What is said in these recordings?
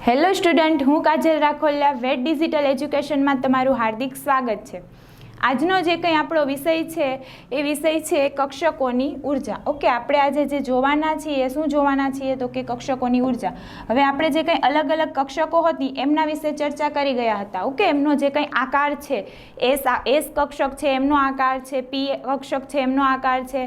Hello student, હું કાજલ Rakholiya wet digital એજ્યુકેશનમાં તમારું હાર્દિક સ્વાગત છે। આજનો જે કંઈ આપણો વિષય છે એ વિષય છે કક્ષકોની ઉર્જા। ઓકે, આપણે આજે જે જોવાના છીએ શું જોવાના છીએ તો કે કક્ષકોની ઉર્જા। હવે આપણે જે કંઈ અલગ અલગ કક્ષકો હતી એમના વિશે ચર્ચા કરી ગયા હતા। ઓકે, એમનો જે કંઈ આકાર છે, એસ કક્ષક છે એમનો આકાર છે, પી કક્ષક છે એમનો આકાર છે,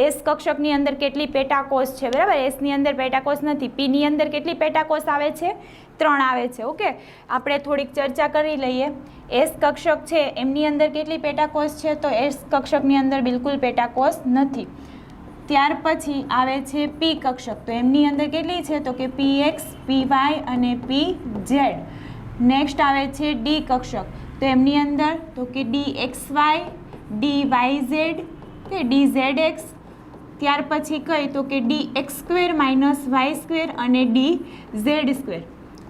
એસ કક્ષકની અંદર કેટલી પેટાકોષ છે, બરાબર। એસની અંદર પેટાકોષ નથી, પીની અંદર કેટલી પેટાકોષ આવે છે, 3 આવે છે। ઓકે, આપણે થોડીક ચર્ચા કરી લઈએ। એસ કક્ષક છે એમની અંદર કેટલી પેટાકોષ છે તો એસ કક્ષકની અંદર બિલકુલ પેટાકોષ નથી। ત્યાર પછી આવે છે પી કક્ષક, તો એમની અંદર કેટલી છે તો કે પીએક્સ, પીવાય અને પીઝેડ। નેક્સ્ટ આવે છે ડી કક્ષક, તો એમની અંદર તો કે ડીએક્સવાય, ડીવાયઝેડ કે ડીઝેડએક્સ। ત્યાર પછી કઈ તો કે dx square minus y square અને ડીઝેડ સ્ક્વેર।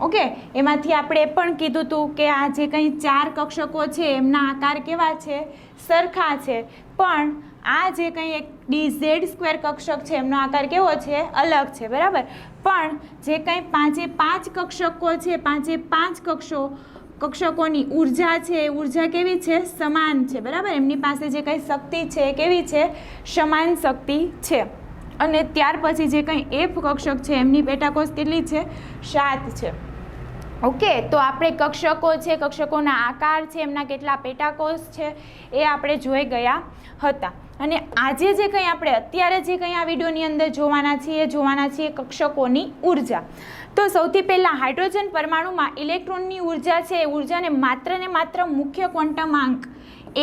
ઓકે, એમાંથી આપણે એ પણ કીધું હતું કે આ જે કંઈ 4 કક્ષકો છે એમના આકાર કેવા છે, સરખા છે, પણ આ જે કંઈ એક ડીઝેડ સ્ક્વેર કક્ષક છે એમનો આકાર કેવો છે, અલગ છે, બરાબર। પણ જે કંઈ 5 કક્ષકો છે, 5 કક્ષકોની ઉર્જા છે એ ઉર્જા કેવી છે, સમાન છે, બરાબર। એમની પાસે જે કંઈ શક્તિ છે એ કેવી છે, સમાન શક્તિ છે। અને ત્યાર પછી જે કંઈ એફ કક્ષક છે એમની પેટાકોષ કેટલી છે, 7 છે। ઓકે, તો આપણે કક્ષકો છે, કક્ષકોના આકાર છે, એમના કેટલા પેટાકોષ છે એ આપણે જોઈ ગયા હતા। અને આજે જે કંઈ આપણે અત્યારે જે કંઈ આ વિડીયોની અંદર જોવાના છીએ કક્ષકોની ઉર્જા। તો સૌથી પહેલાં હાઇડ્રોજન પરમાણુમાં ઇલેક્ટ્રોનની ઉર્જા છે એ ઉર્જાને માત્ર ને માત્ર મુખ્ય ક્વોન્ટમાંક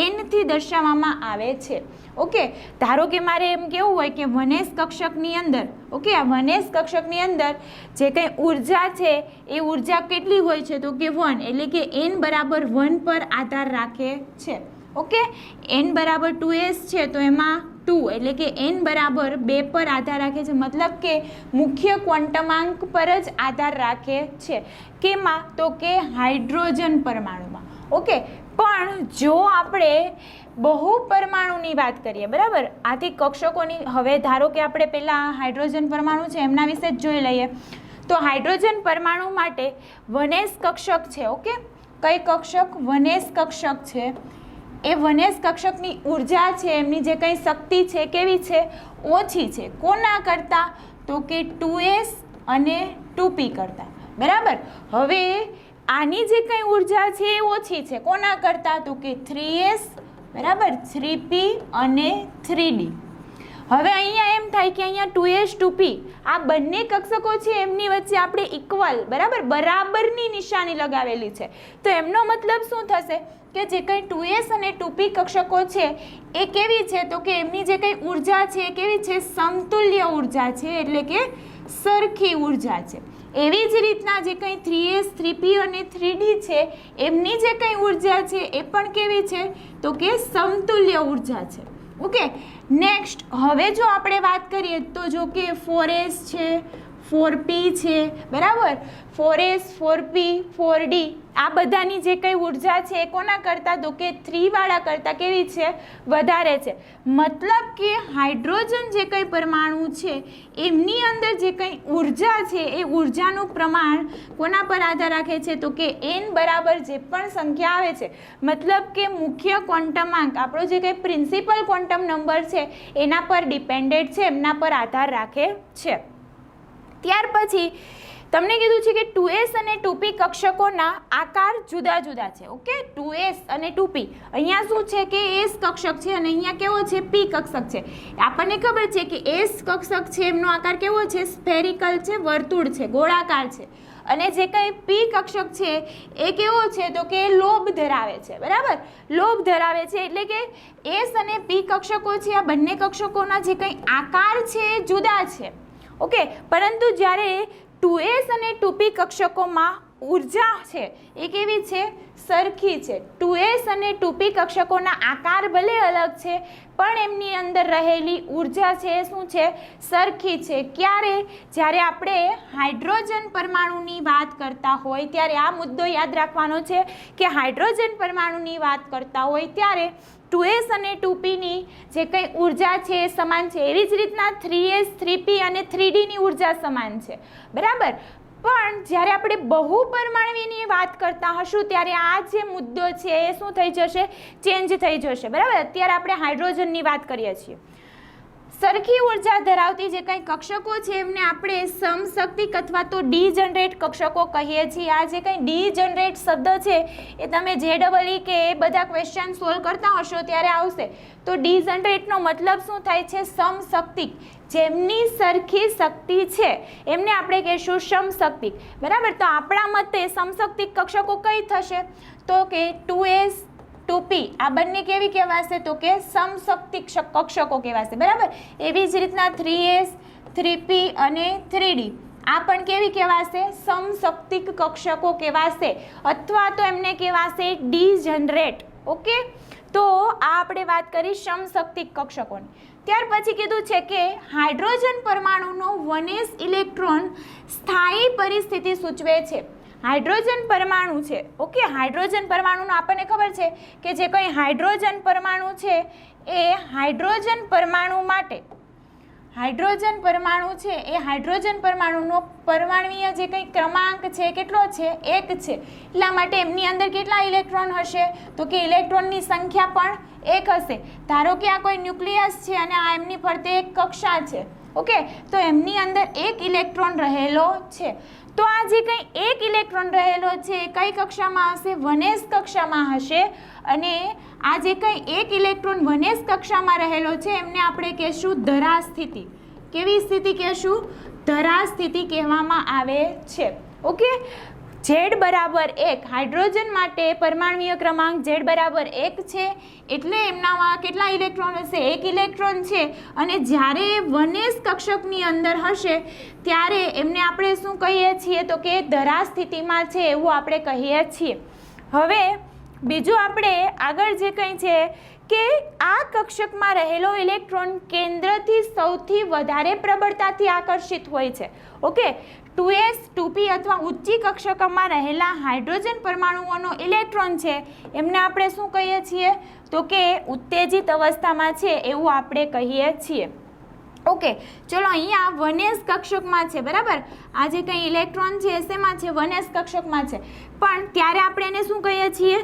એનથી દર્શાવવામાં આવે છે। ઓકે, ધારો કે મારે એમ કેવું હોય કે વનેસ કક્ષકની અંદર, ઓકે, આ વનેસ કક્ષકની અંદર જે કંઈ ઉર્જા છે એ ઉર્જા કેટલી હોય છે તો કે 1, એટલે કે n બરાબર 1 પર આધાર રાખે છે। ઓકે, n બરાબર 2s છે તો એમાં 2, એટલે કે n બરાબર 2 પર આધાર રાખે છે, મતલબ કે મુખ્ય ક્વોન્ટમાંક પર જ આધાર રાખે છે। કેમાં તો કે હાઇડ્રોજન પરમાણુમાં। ઓકે, પણ જો આપણે બહુ પરમાણુની વાત કરીએ, બરાબર, આથી કક્ષકોની, હવે ધારો કે આપણે પહેલાં હાઇડ્રોજન પરમાણુ છે એમના વિશે જ જોઈ લઈએ। તો હાઇડ્રોજન પરમાણુ માટે વનેસ કક્ષક છે, ઓકે, કઈ કક્ષક, વનેસ કક્ષક છે, એ વનેસ કક્ષકની ઉર્જા છે એમની જે કંઈ શક્તિ છે કેવી છે, ઓછી છે। કોના કરતાં તો કે 2s અને 2p કરતાં, બરાબર। હવે આની જે કંઈ ઉર્જા છે એ ઓછી છે, કોના કરતાં તો કે 3s, બરાબર, 3p અને 3d। હવે અહીંયા એમ થાય કે અહીંયા 2s 2p આ બંને કક્ષકો છે એમની વચ્ચે આપણે ઇક્વલ, બરાબર, બરાબરની નિશાની લગાવેલી છે। તો એમનો મતલબ શું થશે કે જે કંઈ 2s અને 2p કક્ષકો છે એ કેવી છે તો કે એમની જે કંઈ ઉર્જા છે એ કેવી છે, સમતુલ્ય ઉર્જા છે, એટલે કે સરખી ઉર્જા છે। એવી જ રીતના જે કંઈ 3s 3p અને 3d છે એમની જે કંઈ ઉર્જા છે એ પણ કેવી છે તો કે સમતુલ્ય ઉર્જા છે। ઓકે, નેક્સ્ટ હવે જો આપણે વાત કરીએ તો જો કે 4s છે, 4p છે, બરાબર, 4s 4p 4d આ બધાની જે કંઈ ઉર્જા છે એ કોના કરતાં તો કે 3 વાળા કરતાં કેવી છે, વધારે છે। મતલબ કે હાઇડ્રોજન જે કંઈ પરમાણુ છે એમની અંદર જે કંઈ ઉર્જા છે એ ઉર્જાનું પ્રમાણ કોના પર આધાર રાખે છે તો કે n બરાબર જે પણ સંખ્યા આવે છે, મતલબ કે મુખ્ય ક્વોન્ટમાંક આપણો જે કંઈ પ્રિન્સિપલ ક્વોન્ટમ નંબર છે એના પર ડિપેન્ડેડ છે, એમના પર આધાર રાખે છે। ત્યાર પછી તમને કીધું છે કે 2s અને 2p કક્ષકોના આકાર જુદા જુદા છે। ઓકે, 2s અને 2p, અહીંયા શું છે કે s કક્ષક છે અને અહીંયા કેવો છે, p કક્ષક છે। આપણને ખબર છે કે s કક્ષક છે એમનો આકાર કેવો છે, સ્ફેરિકલ છે, વર્તુળ છે, ગોળાકાર છે। અને જે કંઈ p કક્ષક છે એ કેવો છે તો કે લોબ ધરાવે છે, બરાબર, લોબ ધરાવે છે, એટલે કે s અને p કક્ષકો છે આ બંને કક્ષકોના જે કંઈ આકાર છે એ જુદા છે। ઓકે, પરંતુ જ્યારે 2s અને 2p કક્ષકોમાં ઉર્જા છે એ કેવી છે, સરખી છે। 2s અને 2p કક્ષકોના આકાર ભલે અલગ છે પણ એમની અંદર રહેલી ઉર્જા છે એ શું છે, સરખી છે। ક્યારે, જ્યારે આપણે હાઇડ્રોજન પરમાણુની વાત કરતા હોય ત્યારે આ મુદ્દો યાદ રાખવાનો છે કે હાઇડ્રોજન પરમાણુની વાત કરતા હોય ત્યારે 2s અને 2pની જે કંઈ ઉર્જા છે એ સમાન છે। એવી જ રીતના 3s 3p અને 3dની ઉર્જા સમાન છે, બરાબર। પણ જ્યારે આપણે બહુપરમાણુની વાત કરતા હશું ત્યારે આ જે મુદ્દો છે એ શું થઈ જશે, ચેન્જ થઈ જશે, બરાબર. અત્યારે આપણે હાઇડ્રોજનની વાત કરીએ છીએ. સરખી ઉર્જા ધરાવતી જે કંઈ કક્ષકો છે એમને આપણે સમશક્તિક અથવા તો ડીજનરેટ કક્ષકો કહીએ છીએ. આ જે કંઈ ડીજનરેટ શબ્દ છે એ તમે JEE કે એ બધા ક્વેશ્ચન સોલ્વ કરતા હશો ત્યારે આવશે. તો ડીજનરેટનો મતલબ શું થાય છે, સમશક્તિક, જેમની સરખી શક્તિ છે એમને આપણે કહીશું સમશક્તિક, બરાબર. તો આપણા મતે સમશક્તિક કક્ષકો કઈ થશે, તો કે 2s 2p આ બંને કેવી કહેવાશે, તો કે સમશક્તિક કક્ષકો કહેવાશે, બરાબર. એવી જ રીતના 3s 3p અને 3d આ પણ કેવી કહેવાશે, સમશક્તિક કક્ષકો કહેવાશે, અથવા તો એમને કહેવાશે ડીજનરેટ. ઓકે, તો આ આપણે વાત કરી સમશક્તિક કક્ષકોની. ત્યાર પછી કીધું છે કે હાઇડ્રોજન પરમાણુનો 1s ઇલેક્ટ્રોન સ્થાયી પરિસ્થિતિ સૂચવે છે. હાઇડ્રોજન પરમાણુ છે, ઓકે, હાઇડ્રોજન પરમાણુનો આપણને ખબર છે કે જે કંઈ હાઇડ્રોજન પરમાણુ છે એ હાઇડ્રોજન પરમાણુ માટે હાઇડ્રોજન પરમાણુ છે એ હાઇડ્રોજન પરમાણુનો પરમાણુય જે કંઈ ક્રમાંક છે કેટલો છે, 1 છે. એટલા માટે એમની અંદર કેટલા ઇલેક્ટ્રોન હશે, તો કે ઇલેક્ટ્રોનની સંખ્યા પણ 1 હશે. ધારો કે આ કોઈ ન્યુક્લિયસ છે અને આ એમની ફરતે એક કક્ષા છે, ઓકે, તો એમની અંદર 1 ઇલેક્ટ્રોન રહેલો છે. તો આ જે કંઈ 1 ઇલેક્ટ્રોન રહેલો છે એ કઈ કક્ષામાં હશે, 1s કક્ષામાં હશે. અને આ જે કંઈ 1 ઇલેક્ટ્રોન 1s કક્ષામાં રહેલો છે એમને આપણે કહેશું ધરા સ્થિતિ. કેવી સ્થિતિ કહેશું, ધરા સ્થિતિ કહેવામાં આવે છે. ઓકે, Z બરાબર 1, હાઇડ્રોજન માટે પરમાણુય ક્રમાંક Z બરાબર 1 છે, એટલે એમનામાં કેટલા ઇલેક્ટ્રોન હશે, 1 ઇલેક્ટ્રોન છે. અને જ્યારે 1s કક્ષકની અંદર હશે ત્યારે એમને આપણે શું કહીએ છીએ, તો કે ધરા સ્થિતિમાં છે એવું આપણે કહીએ છીએ. હવે બીજું આપણે આગળ જે કંઈ છે કે આ કક્ષકમાં રહેલો ઇલેક્ટ્રોન કેન્દ્રથી સૌથી વધારે પ્રબળતાથી આકર્ષિત હોય છે. ઓકે, 2s 2p અથવા ઊંચી કક્ષકમાં રહેલા હાઇડ્રોજન પરમાણુઓનો ઇલેક્ટ્રોન છે એમને આપણે શું કહીએ છીએ, તો કે ઉત્તેજિત અવસ્થામાં છે એવું આપણે કહીએ છીએ. ઓકે, ચલો અહીંયા 1s કક્ષકમાં છે, બરાબર. આ જે કંઈ ઇલેક્ટ્રોન છે શેમાં છે, 1s કક્ષકમાં છે. પણ ત્યારે આપણે એને શું કહીએ છીએ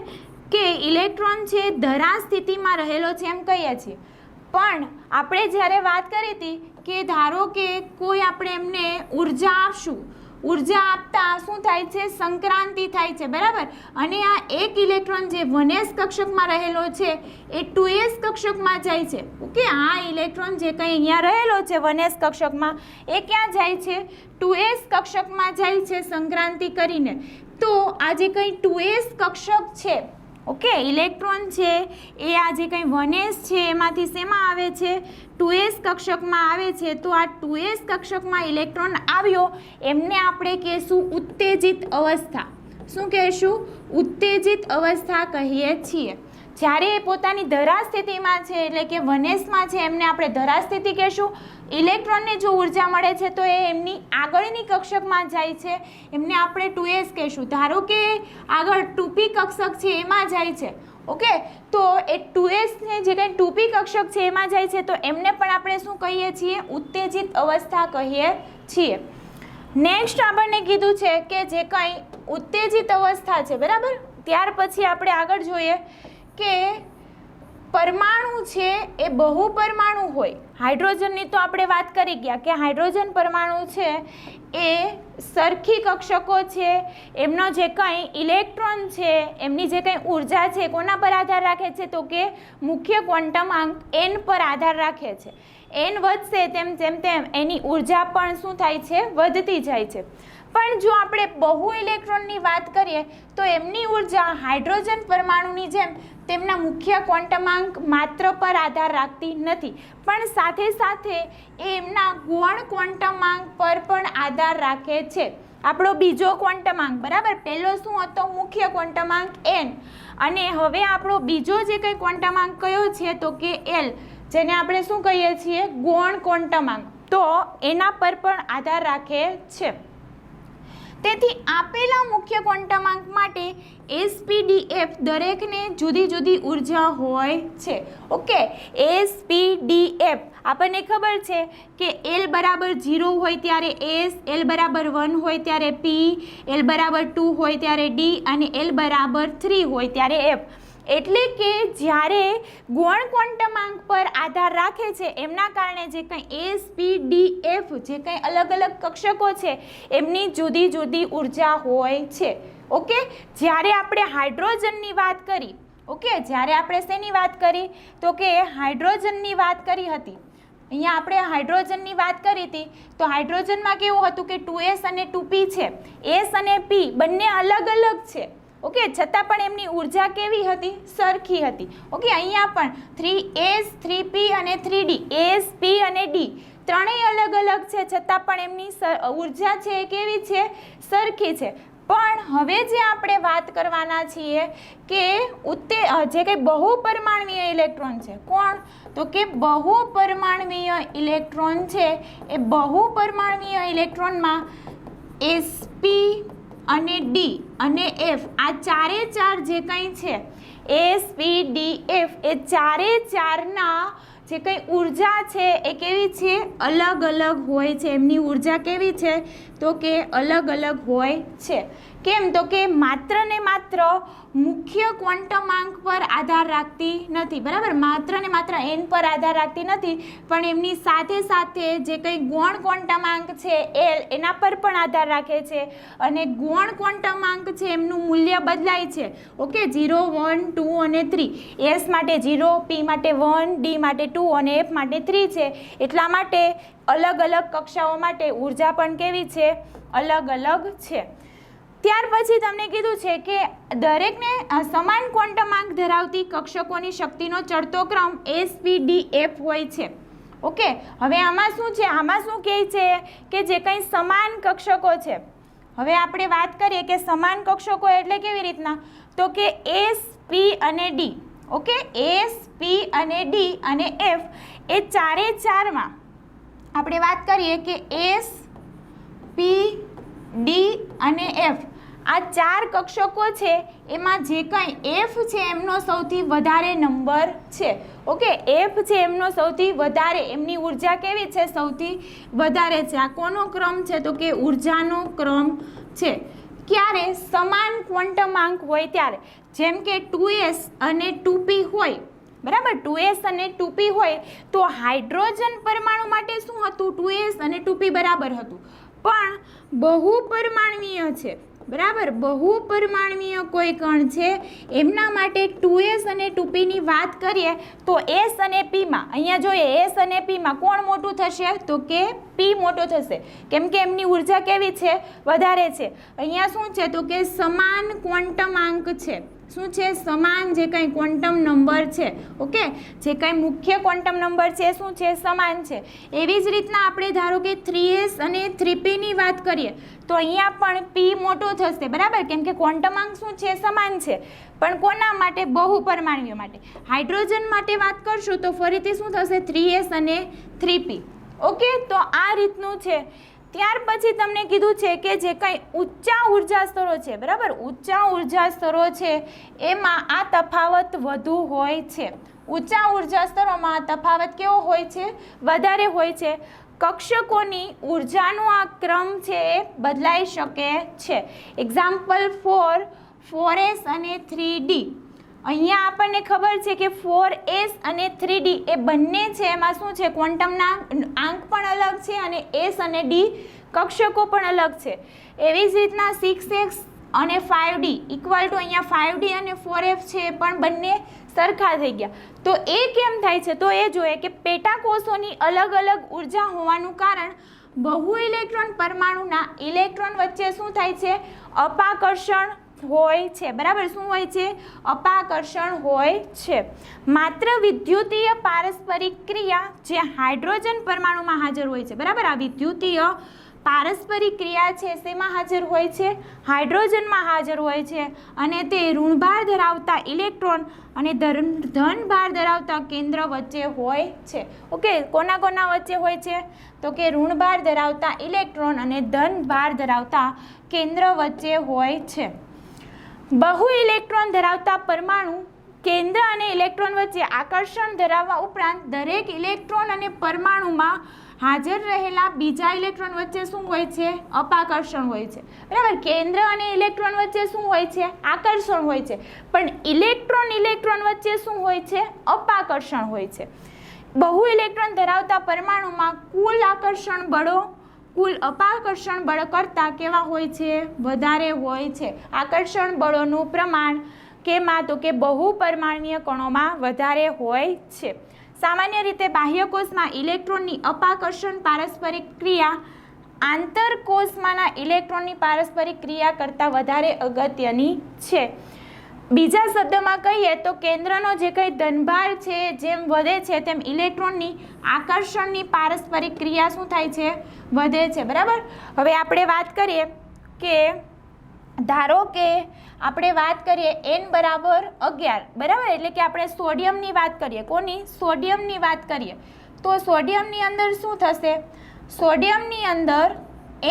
કે ઇલેક્ટ્રોન છે ધરા સ્થિતિમાં રહેલો છે એમ કહીએ છીએ. પણ આપણે જ્યારે વાત કરી હતી કે ધારો કે કોઈ આપણે એમને ઉર્જા આપશું, ઉર્જા આપતા શું થાય છે, સંક્રાંતિ થાય છે, બરાબર. અને આ 1 ઇલેક્ટ્રોન જે 1s કક્ષકમાં રહેલો છે એ 2s કક્ષકમાં જાય છે. ઓકે, આ ઇલેક્ટ્રોન જે કંઈ અહીંયા રહેલો છે 1s કક્ષકમાં એ ક્યાં જાય છે, 2s કક્ષકમાં જાય છે સંક્રાંતિ કરીને. તો આ જે કંઈ 2s કક્ષક છે, ઓકે, ઇલેક્ટ્રોન છે એ આ જે કંઈ 1s છે એમાંથી શેમાં આવે છે, 2s કક્ષકમાં આવે છે. તો આ 2s કક્ષકમાં ઇલેક્ટ્રોન આવ્યો એમને આપણે કહીશું ઉત્તેજિત અવસ્થા. શું કહીશું, ઉત્તેજિત અવસ્થા કહીએ છીએ. જ્યારે એ પોતાની ધરા સ્થિતિમાં છે એટલે કે 1sમાં છે એમને આપણે ધરા સ્થિતિ કહીશું. ઇલેક્ટ્રોનને જો ઉર્જા મળે છે તો એ એમની આગળની કક્ષકમાં જાય છે, એમને આપણે 2s કહીશું. ધારો કે આગળ 2p કક્ષક છે એમાં જાય છે, ઓકે, તો એ 2s ને જે કંઈ 2p કક્ષક છે એમાં જાય છે તો એમને પણ આપણે શું કહીએ છીએ, ઉત્તેજિત અવસ્થા કહીએ છીએ. નેક્સ્ટ આપણને કીધું છે કે જે કંઈ ઉત્તેજિત અવસ્થા છે, બરાબર. ત્યાર પછી આપણે આગળ જોઈએ કે પરમાણુ છે એ બહુપરમાણુ હોય. હાઇડ્રોજનની તો આપણે વાત કરી ગયા કે હાઇડ્રોજન પરમાણુ છે એ સરખી કક્ષકો છે, એમનો જે કંઈ ઇલેક્ટ્રોન છે એમની જે કંઈ ઉર્જા છે કોના પર આધાર રાખે છે, તો કે મુખ્ય ક્વોન્ટમાંક n પર આધાર રાખે છે. n વધશે તેમ તેમ એની ઉર્જા પણ શું થાય છે, વધતી જાય છે. પણ જો આપણે બહુ ઇલેક્ટ્રોનની વાત કરીએ તો એમની ઉર્જા હાઇડ્રોજન પરમાણુની જેમ તેમના મુખ્ય ક્વોન્ટમાંક માત્ર પર આધાર રાખતી નથી, પણ સાથે સાથે એ એમના ગૌણ ક્વોન્ટમાંક પર પણ આધાર રાખે છે. આપણો બીજો ક્વોન્ટમાંક, બરાબર. પહેલો શું હતો, મુખ્ય ક્વોન્ટમાંક n, અને હવે આપણો બીજો જે કંઈ ક્વોન્ટમાંક કયો છે તો કે l, જેને આપણે શું કહીએ છીએ, ગૌણ ક્વોન્ટમાંક. તો એના પર પણ આધાર રાખે છે. તેથી આપેલા મુખ્ય ક્વોન્ટમાંક માટે એસપીડીએફ દરેકને જુદી જુદી ઉર્જા હોય છે. ઓકે, એસપીડીએફ આપણને ખબર છે કે એલ બરાબર 0 હોય ત્યારે એસ, એલ બરાબર 1 હોય ત્યારે પી, એલ બરાબર 2 હોય ત્યારે ડી અને એલ બરાબર 3 હોય ત્યારે એફ. એટલે કે જ્યારે ગૌણ ક્વોન્ટમાંક પર આધાર રાખે છે એમના કારણે જે કંઈ એસ, પી, ડી, એફ જે કંઈ અલગ અલગ કક્ષકો છે એમની જુદી જુદી ઉર્જા હોય છે. ઓકે, જ્યારે આપણે હાઇડ્રોજનની વાત કરી, ઓકે, જ્યારે આપણે શેની વાત કરી તો કે હાઇડ્રોજનની વાત કરી હતી. અહીંયા આપણે હાઇડ્રોજનની વાત કરી હતી તો હાઇડ્રોજનમાં કેવું હતું કે 2s અને 2p છે. એસ અને પી બંને અલગ અલગ છે. ઓકે, છતાં પણ એમની ઉર્જા કેવી હતી? સરખી હતી. ઓકે, અહીંયા પણ 3s, 3p અને 3d, એસ, પી અને ડી ત્રણેય અલગ અલગ છે, છતાં પણ એમની ઉર્જા છે એ કેવી છે? સરખી છે. પણ હવે જે આપણે વાત કરવાના છીએ કે જે કંઈ બહુપરમાણવીય ઇલેક્ટ્રોન છે, કોણ? તો કે બહુપરમાણવીય ઇલેક્ટ્રોન છે એ બહુપરમાણવીય ઇલેક્ટ્રોનમાં sp અને ડી અને એફ આ ચારે ચાર જે કંઈ છે S, P, D, F A ચારે ચારના જે કંઈ ઉર્જા છે એ કેવી છે? અલગ અલગ હોય છે. એમની ઉર્જા કેવી છે? તો કે અલગ અલગ હોય છે. કેમ? તો કે માત્ર ને માત્ર મુખ્ય ક્વોન્ટમાંક પર આધાર રાખતી નથી, બરાબર? માત્ર ને માત્ર એન પર આધાર રાખતી નથી, પણ એમની સાથે સાથે જે કંઈ ગૌણ ક્વોન્ટમાંક છે એલ એના પર પણ આધાર રાખે છે. અને ગૌણ ક્વોન્ટમાંક છે એમનું મૂલ્ય બદલાય છે. ઓકે, 0, 1, 2 અને 3. એસ માટે 0, પી માટે 1, ડી માટે 2 અને એફ માટે 3 છે. એટલા માટે અલગ અલગ કક્ષાઓ માટે ઉર્જા પણ કેવી છે? અલગ અલગ છે. ત્યાર પછી તમને કીધું છે કે દરેકને સમાન ક્વોન્ટમાંક ધરાવતી કક્ષકોની શક્તિનો ચડતો ક્રમ એસ, પી, ડી, એફ હોય છે. ઓકે, હવે આમાં શું છે? આમાં શું કહે છે કે જે કંઈ સમાન કક્ષકો છે, હવે આપણે વાત કરીએ કે સમાન કક્ષકો એટલે કેવી રીતના? તો કે એસ, પી અને ડી. ઓકે, એસ, પી અને ડી અને એફ એ ચારે ચારમાં આપણે વાત કરીએ કે એસ, પી, ડી અને એફ આ ચાર કક્ષકો છે એમાં જે કંઈ એફ છે એમનો સૌથી વધારે નંબર છે. ઓકે, એફ છે એમનો સૌથી વધારે, એમની ઉર્જા કેવી છે? સૌથી વધારે છે. આ કોનો ક્રમ છે? તો કે ઉર્જાનો ક્રમ છે. ક્યારે? સમાન ક્વોન્ટમાંક હોય ત્યારે. જેમ કે 2s અને 2p હોય, બરાબર? 2s અને 2p હોય તો હાઇડ્રોજન પરમાણુ માટે શું હતું? 2s અને 2p બરાબર હતું. પણ બહુપરમાણવીય છે, બરાબર? બહુપરમાણવીય કોઈ કણ છે એમના માટે 2s અને 2p ની વાત કરીએ તો s અને p માં, અહીંયા જોઈએ s અને p માં કોણ મોટું થશે? તો કે p મોટો થશે. કેમ કે એમની ઉર્જા કેવી છે? વધારે છે. અહીંયા શું છે? તો કે સમાન ક્વોન્ટમાંક છે. શું છે? સમાન જે કંઈ ક્વોન્ટમ નંબર છે. ઓકે, જે કંઈ મુખ્ય ક્વોન્ટમ નંબર છે શું છે? સમાન છે. એવી જ રીતના આપણે ધારો કે 3s અને 3p ની વાત કરીએ તો અહીંયા પણ p મોટો થશે, બરાબર? કેમ કે ક્વોન્ટમાંક શું છે? સમાન છે. પણ કોના માટે? બહુપરમાણવીય માટે. હાઇડ્રોજન માટે વાત કરશું તો ફરીથી શું થશે? 3s અને 3p. ઓકે, તો આ રીતનું છે. ત્યાર પછી તમને કીધું છે કે જે કંઈ ઊંચા ઉર્જા સ્તરો છે, બરાબર? ઊંચા ઉર્જા સ્તરો છે એમાં આ તફાવત વધુ હોય છે. ઊંચા ઉર્જા સ્તરોમાં આ તફાવત કેવો હોય છે? વધારે હોય છે. કક્ષકોની ઉર્જાનો આ ક્રમ છે એ બદલાઈ શકે છે. એક્ઝામ્પલ 4s અને 3d. અહીંયા આપણને ખબર છે કે 4s અને 3d એ બંને છે એમાં શું છે? ક્વોન્ટમના આંક પણ અલગ છે અને s અને d કક્ષકો પણ અલગ છે. એવી જ રીતના 6x અને 5d ઇક્વલ ટુ અહીંયા 5d અને 4f છે એ પણ બંને સરખા થઈ ગયા. તો એ કેમ થાય છે? તો એ જોઈએ કે પેટા કોષોની અલગ અલગ ઉર્જા હોવાનું કારણ બહુ ઇલેક્ટ્રોન પરમાણુના ઇલેક્ટ્રોન વચ્ચે શું થાય છે? અપાકર્ષણ હોય છે, બરાબર? શું હોય છે? અપાકર્ષણ હોય છે. માત્ર વિદ્યુતીય પારસ્પરિક ક્રિયા જે હાઇડ્રોજન પરમાણુમાં હાજર હોય છે, બરાબર? આ વિદ્યુતીય પારસ્પરિક ક્રિયા છે શેમાં હાજર હોય છે? હાઇડ્રોજનમાં હાજર હોય છે અને તે ઋણભાર ધરાવતા ઇલેક્ટ્રોન અને ધનભાર ધરાવતા કેન્દ્ર વચ્ચે હોય છે. ઓકે, કોના કોના વચ્ચે હોય છે? તો કે ઋણભાર ધરાવતા ઇલેક્ટ્રોન અને ધનભાર ધરાવતા કેન્દ્ર વચ્ચે હોય છે. બહુ ઇલેક્ટ્રોન ધરાવતા પરમાણુ કેન્દ્ર અને ઇલેક્ટ્રોન વચ્ચે આકર્ષણ ધરાવવા ઉપરાંત દરેક ઇલેક્ટ્રોન અને પરમાણુમાં હાજર રહેલા બીજા ઇલેક્ટ્રોન વચ્ચે શું હોય છે? અપાકર્ષણ હોય છે. બરાબર, કેન્દ્ર અને ઇલેક્ટ્રોન વચ્ચે શું હોય છે? આકર્ષણ હોય છે. પણ ઇલેક્ટ્રોન વચ્ચે શું હોય છે? અપાકર્ષણ હોય છે. બહુ ઇલેક્ટ્રોન ધરાવતા પરમાણુમાં કુલ આકર્ષણ બળો કુલ અપાકર્ષણ બળ કરતાં કેવા હોય છે? વધારે હોય છે. આકર્ષણ બળોનું પ્રમાણ કેમાં? તો કે બહુ પરમાણ્વીય કણોમાં વધારે હોય છે. સામાન્ય રીતે બાહ્યકોષમાં ઇલેક્ટ્રોનની અપાકર્ષણ પારસ્પરિક ક્રિયા આંતરકોષમાંના ઇલેક્ટ્રોનની પારસ્પરિક ક્રિયા કરતાં વધારે અગત્યની છે. બીજા શબ્દમાં કહીએ તો કેન્દ્રનો જે કંઈ ધનભાર છે જેમ વધે છે તેમ ઇલેક્ટ્રોનની આકર્ષણની પારસ્પરિક ક્રિયા શું થાય છે? વધે છે. બરાબર, હવે આપણે વાત કરીએ કે ધારો કે આપણે વાત કરીએ n બરાબર 11, બરાબર, એટલે કે આપણે સોડિયમની વાત કરીએ. કોની? સોડિયમની વાત કરીએ તો સોડિયમની અંદર શું થશે? સોડિયમની અંદર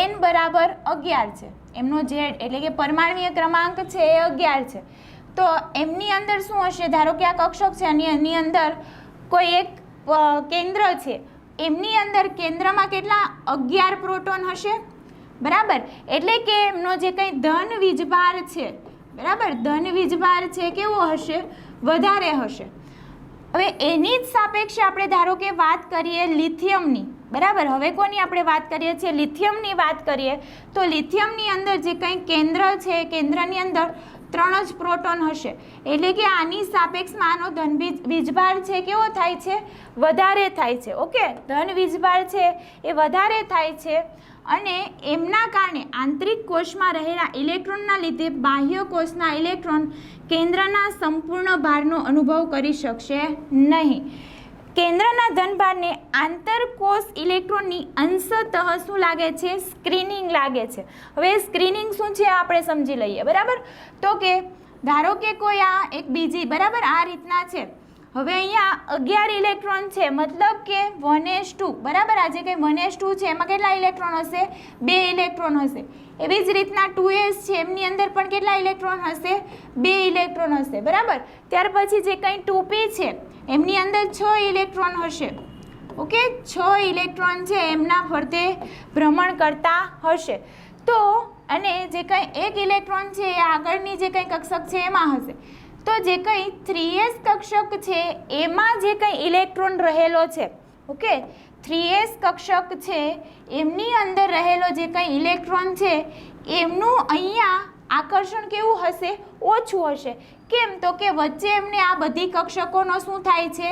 n બરાબર 11 છે. એમનો ઝેડ એટલે કે પરમાણ્વીય ક્રમાંક છે એ 11 છે. તો એમની અંદર શું હશે? ધારો કે આ કક્ષક છે અને એની અંદર કોઈ એક કેન્દ્ર છે. એમની અંદર કેન્દ્રમાં કેટલા? 11 પ્રોટોન હશે. બરાબર, એટલે કે એમનો જે કંઈ ધન વીજભાર છે, બરાબર, ધન વીજભાર છે કેવો હશે? વધારે હશે. હવે એની જ સાપેક્ષે આપણે ધારો કે વાત કરીએ લિથિયમની. બરાબર, હવે કોની આપણે વાત કરીએ છીએ? લિથિયમની વાત કરીએ તો લિથિયમની અંદર જે કંઈ કેન્દ્ર છે કેન્દ્રની અંદર 3 જ પ્રોટોન હશે. એટલે કે આની સાપેક્ષમાં આનો ધન વીજભાર છે કેવો થાય છે? વધારે થાય છે. ઓકે, ધન વીજભાર છે એ વધારે થાય છે અને એમના કારણે આંતરિક કોષમાં રહેલા ઇલેક્ટ્રોનના લીધે બાહ્ય કોષના ઇલેક્ટ્રોન કેન્દ્રના સંપૂર્ણ ભારનો અનુભવ કરી શકશે નહીં. કેન્દ્રના ધનભારને આંતરકોષ ઇલેક્ટ્રોનની અંશતઃ શું લાગે છે? સ્ક્રીનિંગ લાગે છે. હવે સ્ક્રીનિંગ શું છે આપણે સમજી લઈએ. બરાબર, તો કે ધારો કે કોઈ આ એક બીજી, બરાબર, આ રીતના છે. હવે અહીંયા 11 ઇલેક્ટ્રોન છે, મતલબ કે 1s2, બરાબર, આ જે કંઈ 1s2 છે એમાં કેટલા ઇલેક્ટ્રોન હશે? 2 ઇલેક્ટ્રોન હશે. એવી જ રીતના 2s છે એમની અંદર પણ કેટલા ઇલેક્ટ્રોન હશે? 2 ઇલેક્ટ્રોન હશે. બરાબર, ત્યાર પછી જે કંઈ 2p છે એમની અંદર 6 ઇલેક્ટ્રોન હશે. ઓકે, 6 ઇલેક્ટ્રોન છે એમના ફરતે ભ્રમણ કરતા હશે. તો અને જે કંઈ 1 ઇલેક્ટ્રોન છે એ આગળની જે કંઈ કક્ષક છે એમાં હશે. તો જે કંઈ 3s કક્ષક છે એમાં જે કંઈ ઇલેક્ટ્રોન રહેલો છે, ઓકે, 3s કક્ષક છે એમની અંદર રહેલો જે કંઈ ઇલેક્ટ્રોન છે એમનું અહીંયા આકર્ષણ કેવું હશે? ઓછું હશે. કેમ? તો કે વચ્ચે એમને આ બધી કક્ષકોનો શું થાય છે?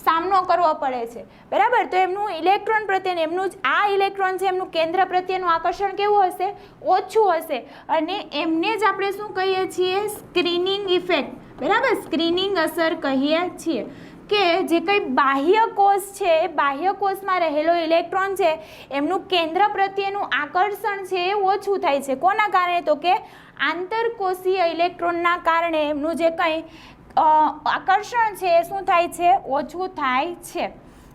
સામનો કરવો પડે છે. બરાબર, તો એમનું ઇલેક્ટ્રોન પ્રત્યેનું એમનું જ આ ઇલેક્ટ્રોન છે એમનું કેન્દ્ર પ્રત્યેનું આકર્ષણ કેવું હશે? ઓછું હશે. અને એમને જ આપણે શું કહીએ છીએ? Screening effect. બરાબર, સ્ક્રીનિંગ અસર કહીએ છીએ. કે જે કંઈ બાહ્ય કોષ છે એ બાહ્ય કોષમાં રહેલો ઇલેક્ટ્રોન છે એમનું કેન્દ્ર પ્રત્યેનું આકર્ષણ છે એ ઓછું થાય છે. કોના કારણે? તો કે આંતરકોષીય ઇલેક્ટ્રોનના કારણે એમનું જે કંઈ આકર્ષણ છે એ શું થાય છે? ઓછું થાય છે.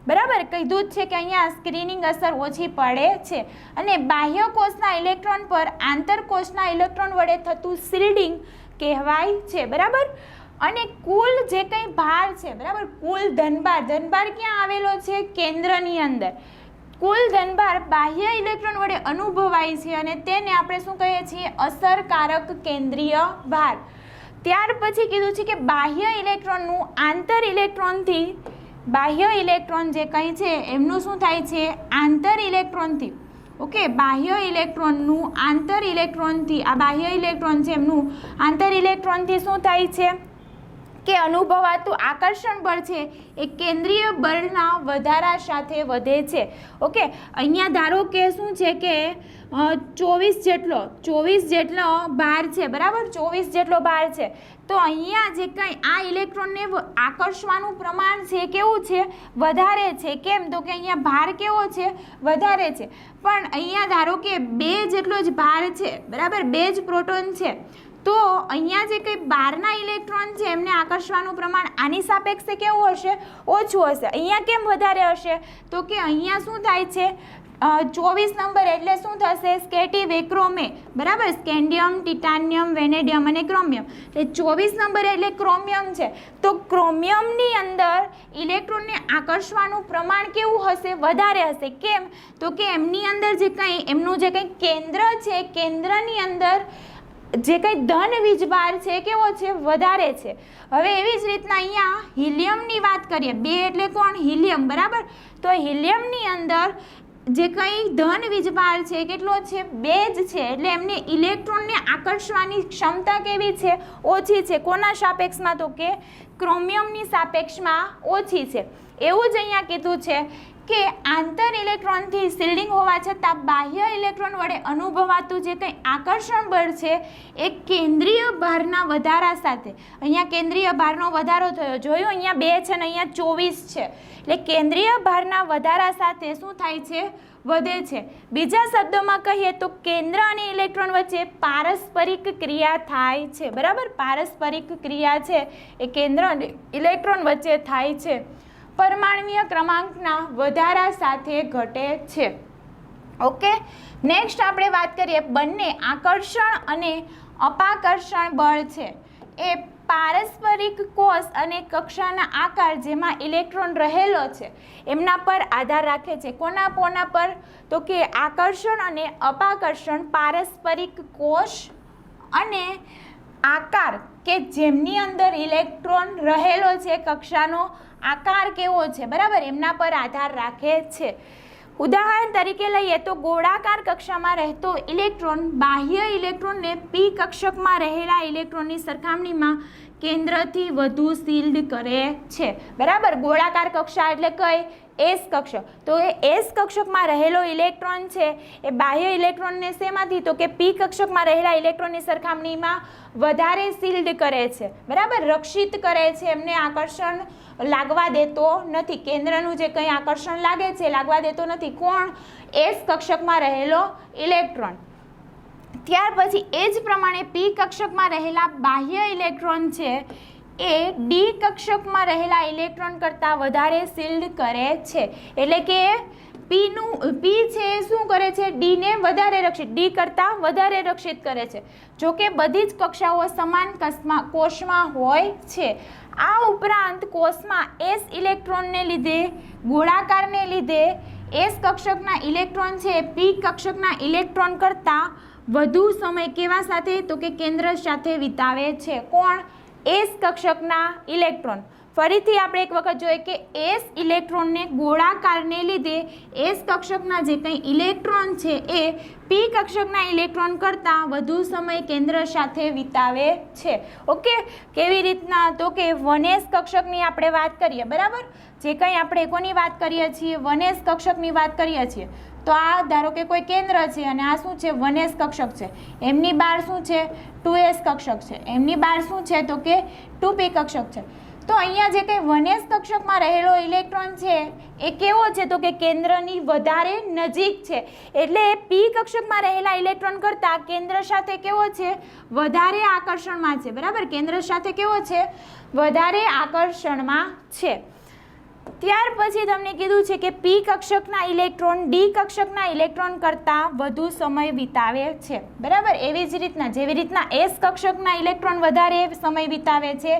બરાબર, કીધું જ છે કે અહીંયા સ્ક્રીનિંગ અસર ઓછી પડે છે. અને બાહ્ય કોષના ઇલેક્ટ્રોન પર આંતરકોષના ઇલેક્ટ્રોન વડે થતું શિલ્ડિંગ કહેવાય છે. બરાબર, અને કુલ જે કંઈ ભાર છે, બરાબર, કુલ ધનભાર ક્યાં આવેલો છે? કેન્દ્રની અંદર. કુલ ધનભાર બાહ્ય ઇલેક્ટ્રોન વડે અનુભવાય છે અને તેને આપણે શું કહીએ છીએ? અસરકારક કેન્દ્રીય ભાર. ત્યાર પછી કીધું છે કે બાહ્ય ઇલેક્ટ્રોનનું આંતર ઇલેક્ટ્રોનથી, બાહ્ય ઇલેક્ટ્રોન જે કંઈ છે એમનું શું થાય છે? આંતર ઇલેક્ટ્રોનથી. ઓકે, બાહ્ય ઇલેક્ટ્રોનનું આંતર ઇલેક્ટ્રોનથી, આ બાહ્ય ઇલેક્ટ્રોન છે એમનું આંતર ઇલેક્ટ્રોનથી શું થાય છે? કે અનુભવાતું આકર્ષણ બળ છે એ કેન્દ્રીય બળના વધારા સાથે વધે છે. ઓકે, અહીંયા ધારો કે શું છે કે 24 જેટલો ભાર છે, બરાબર, 24 જેટલો ભાર છે. તો અહીંયા જે કંઈ આ ઇલેક્ટ્રોનને આકર્ષવાનું પ્રમાણ છે કેવું છે, વધારે છે. કેમ? તો કે અહીંયા ભાર કેવો છે, વધારે છે. પણ અહીંયા ધારો કે 2 જેટલો જ ભાર છે, બરાબર, 2 જ પ્રોટોન છે. તો અહીંયા જે કંઈ બહારના ઇલેક્ટ્રોન છે એમને આકર્ષવાનું પ્રમાણ આની સાપેક્ષે કેવું હશે, ઓછું હશે. અહીંયા કેમ વધારે હશે? તો કે અહીંયા શું થાય છે, 24 નંબર એટલે શું થશે, સ્કેટી વેક્રોમે, બરાબર, સ્કેન્ડિયમ, ટિટાનિયમ, વેનેડિયમ અને ક્રોમિયમ. એટલે 24 નંબર એટલે ક્રોમિયમ છે. તો ક્રોમિયમની અંદર ઇલેક્ટ્રોનને આકર્ષવાનું પ્રમાણ કેવું હશે, વધારે હશે. કેમ? તો કે એમની અંદર જે કંઈ એમનું જે કંઈ કેન્દ્ર છે, કેન્દ્રની અંદર જે કંઈ ધન વીજભાર છે કેવો છે, વધારે છે. હવે એવી જ રીતના અહીંયા હિલિયમની વાત કરીએ. 2 એટલે કોણ, હિલિયમ, બરાબર. તો હિલિયમની અંદર જે કંઈ ધન વીજભાર છે કેટલો છે, 2 જ છે. એટલે એમને ઇલેક્ટ્રોનને આકર્ષવાની ક્ષમતા કેવી છે, ઓછી છે. કોના સાપેક્ષમાં? તો કે ક્રોમિયમની સાપેક્ષમાં ઓછી છે. એવું જ અહીંયા કીધું છે કે આંતર ઇલેક્ટ્રોનથી શિલ્ડિંગ હોવા છતાં બાહ્ય ઇલેક્ટ્રોન વડે અનુભવાતું જે કંઈ આકર્ષણ બળ છે એ કેન્દ્રીય ભારના વધારા સાથે, અહીંયા કેન્દ્રીય ભારનો વધારો થયો, જોયું, અહીંયા 2 છે ને અહીંયા 24 છે. એટલે કેન્દ્રીય ભારના વધારા સાથે શું થાય છે, વધે છે. બીજા શબ્દોમાં કહીએ તો કેન્દ્ર અને ઇલેક્ટ્રોન વચ્ચે પારસ્પરિક ક્રિયા થાય છે, બરાબર. પારસ્પરિક ક્રિયા છે એ કેન્દ્ર અને ઇલેક્ટ્રોન વચ્ચે થાય છે. પરમાણ્વીય ક્રમાંકના વધારા સાથે ઘટે છે. ઓકે, નેક્સ્ટ આપણે વાત કરીએ, બંને આકર્ષણ અને અપાકર્ષણ બળ છે એ પારસ્પરિક કોષ અને કક્ષાના આકાર જેમાં ઇલેક્ટ્રોન રહેલો છે એમના પર આધાર રાખે છે. કોના પર? તો કે આકર્ષણ અને અપાકર્ષણ પારસ્પરિક કોષ અને આકાર કે જેમની અંદર ઇલેક્ટ્રોન રહેલો છે, કક્ષાનો આકાર કેવો છે, બરાબર, એમના પર આધાર રાખે છે. ઉદાહરણ તરીકે લઈએ તો ગોળાકાર કક્ષામાં રહેતો ઇલેક્ટ્રોન બાહ્ય ઇલેક્ટ્રોનને પી કક્ષકમાં રહેલા ઇલેક્ટ્રોનની સરખામણીમાં કેન્દ્રથી વધુ શિલ્ડ કરે છે, બરાબર. ગોળાકાર કક્ષા એટલે કઈ, એસ કક્ષક. તો એ એસ કક્ષકમાં રહેલો ઇલેક્ટ્રોન છે એ બાહ્ય ઇલેક્ટ્રોનને શેમાંથી? તો કે પી કક્ષકમાં રહેલા ઇલેક્ટ્રોનની સરખામણીમાં વધારે શિલ્ડ કરે છે, બરાબર, રક્ષિત કરે છે. એમને આકર્ષણ લાગવા દેતો નથી. કેન્દ્રનું જે કંઈ આકર્ષણ લાગે છે લાગવા દેતો નથી. કોણ? એસ કક્ષકમાં રહેલો ઇલેક્ટ્રોન. ત્યાર પછી એ જ પ્રમાણે પી કક્ષકમાં રહેલા બાહ્ય ઇલેક્ટ્રોન છે એ ડી કક્ષકમાં રહેલા ઇલેક્ટ્રોન કરતાં વધારે શિલ્ડ કરે છે. એટલે કે પી છે એ શું કરે છે, ડીને વધારે રક્ષિત, ડી કરતાં વધારે રક્ષિત કરે છે. જો કે બધી જ કક્ષાઓ સમાન કોષમાં હોય છે. આ ઉપરાંત કોષમાં એસ ઇલેક્ટ્રોનને લીધે, ગોળાકારને લીધે એસ કક્ષકના ઇલેક્ટ્રોન છે પી કક્ષકના ઇલેક્ટ્રોન કરતાં વધુ સમય કેવા સાથે? તો કે કેન્દ્ર સાથે વિતાવે છે. કોણ? એસ કક્ષકના ઇલેક્ટ્રોન. ફરીથી આપણે એક વખત જોઈએ કે એસ ઇલેક્ટ્રોનને ગોળાકારને લીધે એસ કક્ષકના જે કંઈ ઇલેક્ટ્રોન છે એ પી કક્ષકના ઇલેક્ટ્રોન કરતાં વધુ સમય કેન્દ્ર સાથે વિતાવે છે. ઓકે, કેવી રીતના? તો કે 1s કક્ષકની આપણે વાત કરીએ, બરાબર. જે કંઈ આપણે કોની વાત કરીએ છીએ, 1s કક્ષકની વાત કરીએ છીએ. તો આ ધારો કે કોઈ કેન્દ્ર છે અને આ શું છે, 1s કક્ષક છે. એમની બહાર શું છે, 2s કક્ષક છે. એમની બહાર શું છે? તો કે 2p કક્ષક છે. તો અહીંયા જે કંઈ 1s કક્ષકમાં રહેલો ઇલેક્ટ્રોન છે એ કેવો છે? તો કે કેન્દ્રની વધારે નજીક છે. એટલે પી કક્ષકમાં રહેલા ઇલેક્ટ્રોન કરતાં કેન્દ્ર સાથે કેવો છે, વધારે આકર્ષણમાં છે, બરાબર. કેન્દ્ર સાથે કેવો છે, વધારે આકર્ષણમાં છે. ત્યાર પછી તમને કીધું છે કે પી કક્ષકના ઇલેક્ટ્રોન ડી કક્ષકના ઇલેક્ટ્રોન કરતાં વધુ સમય વિતાવે છે, બરાબર. એવી જ રીતના જેવી રીતના એસ કક્ષકના ઇલેક્ટ્રોન વધારે સમય વિતાવે છે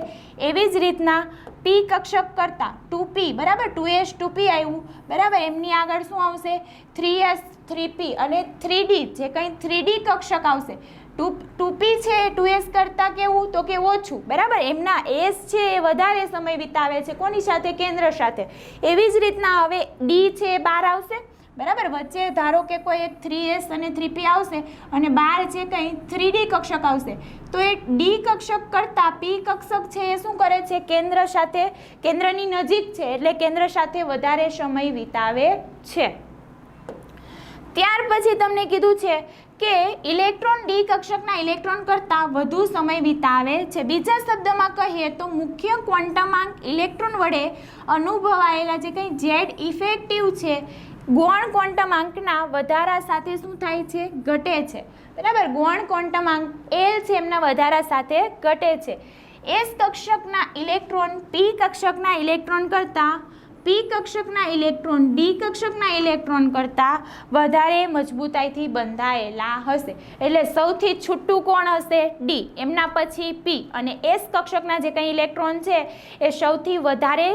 એવી જ રીતના પી કક્ષક કરતાં 2p, બરાબર, 2s 2p આવ્યું, બરાબર. એમની આગળ શું આવશે, 3s 3p અને 3d, જે કંઈ 3d કક્ષક આવશે. 2p છે એ 2s કરતાં કેવું? તો કે ઓછું, બરાબર. એમના એસ છે એ વધારે સમય વિતાવે છે. કોની સાથે? કેન્દ્ર સાથે. એવી જ રીતના હવે ડી છે એ બહાર આવશે, બરાબર, વચ્ચે ધારો કે કોઈ એક 3s અને 3p આવશે અને બહાર જે કંઈ 3d કક્ષક આવશે, તો એ ડી કક્ષક કરતાં પી કક્ષક છે એ શું કરે છે, કેન્દ્ર સાથે, કેન્દ્રની નજીક છે એટલે કેન્દ્ર સાથે વધારે સમય વિતાવે છે. ત્યાર પછી તમને કીધું છે કે ઇલેક્ટ્રોન ડી કક્ષકના ઇલેક્ટ્રોન કરતાં વધુ સમય વિતાવે છે. બીજા શબ્દમાં કહીએ તો મુખ્ય ક્વોન્ટમાંક ઇલેક્ટ્રોન વડે અનુભવાયેલા જે કંઈ જેડ ઇફેક્ટિવ છે, ગૌણ ક્વોન્ટમાંકના વધારા સાથે શું થાય છે, ઘટે છે. બરાબર, ગૌણ ક્વોન્ટમાંક એલ છે એમના વધારા સાથે ઘટે છે. એસ કક્ષકના ઇલેક્ટ્રોન પી કક્ષકના ઇલેક્ટ્રોન કરતાં, પી કક્ષકના ઇલેક્ટ્રોન ડી કક્ષકના ઇલેક્ટ્રોન કરતાં વધારે મજબૂતાઈથી બંધાયેલા હશે. એટલે સૌથી છૂટું કોણ હશે, ડી, એમના પછી પી, અને એસ કક્ષકના જે કંઈ ઇલેક્ટ્રોન છે એ સૌથી વધારે